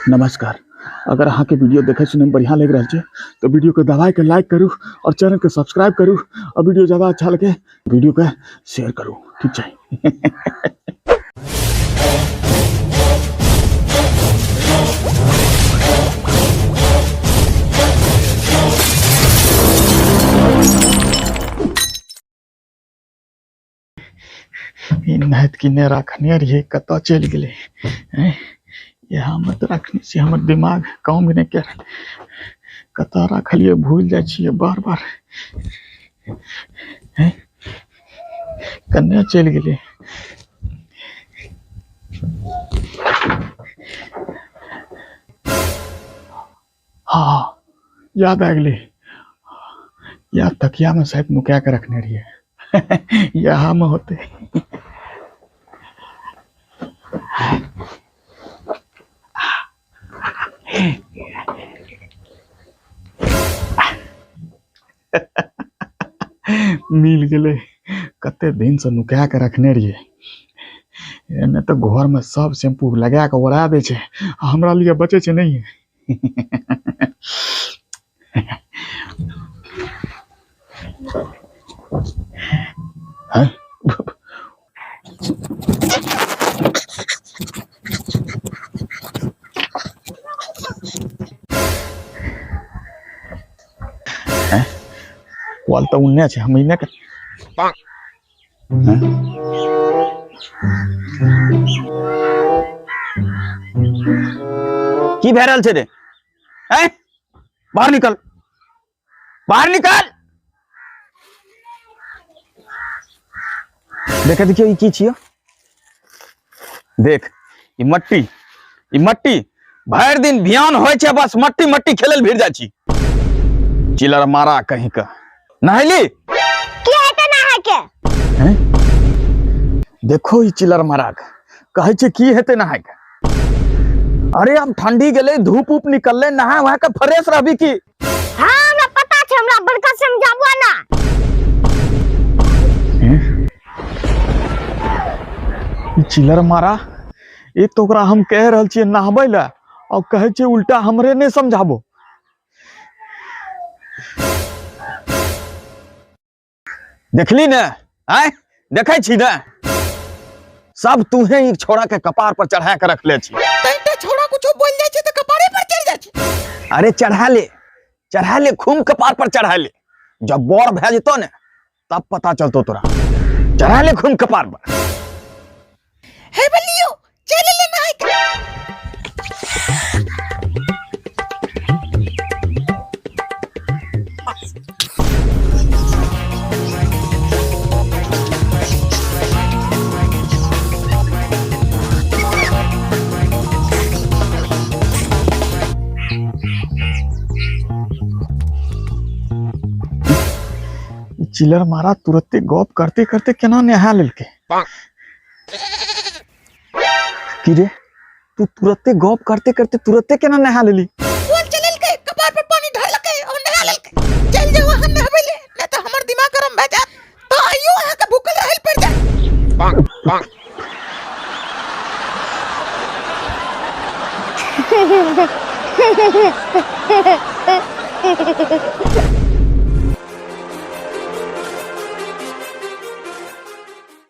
नमस्कार। अगर अहाँ के वीडियो देखे सुने में बढ़िया लग रहा है तो वीडियो को दबाए के लाइक करूँ और चैनल को सब्सक्राइब करूँ और वीडियो ज़्यादा अच्छा लगे वीडियो को शेयर करूँ। ठीक है। नहत किने रखने रही कत चल गए यहाँ मत रखने से हमर दिमाग काम भी नहीं कर कत रखलिए भूल जाइए बार बार कन्या चल गए। हाँ याद आ गए या तकिया में शायद नुका के रखने रही है यहाँ में होते मिल गए कते दिन से नुका के रखने रहिए एने तो घर में सब शैम्पू लगा के ओरा दे छे हमरा लिए बचे छे नहीं है वाल तो उन्ने छे हम इने के की भे रहल छे रे हैं बाहर निकल देख देखियो ई की छियो देख ई मट्टी भर दिन बियान होय छे बस मट्टी खेलल भिड़ जा छी चिलर मारा कहीं का नहली की हेते नहा के हैं देखो ई चिलर मारा कहे छे की हेते नहाय के अरे अब ठंडी गेले धूप उप निकलले नहा वहां का फ्रेश रहबी की। हां हमरा पता छे हमरा बड़का समझाबो ना ई चिलर मारा एक तो ओकरा हम कह रहल छिए नहाबै ला और कहे छे उल्टा हमरे ने समझाबो। देखली ने आय देखै छी ने सब तूहे एक छोड़ा के कपार पर चढ़ा के रख ले छी तैते छोड़ा कुछो बोल जाय छे त कपारे पर चढ़ जाय छे। अरे चढ़ा ले खून कपार पर चढ़ा ले जब बोर भे जतो ने तब पता चलतो तोरा चढ़ा ले खून कपार पर। हे बलियो चल ले नहाय के चिलर मारा तुरंते गप करते करते केना नहा लेलके की रे तू तुरंते गप करते करते तुरंते केना नहा लेली बोल चलल के कपार पर पानी ढाल के और नहा लेल के चल जाओ हम नहाबे ले न तो हमर दिमाग गरम भ जात तो आइयो अहाँ के भूखल रहल पड़ जाए।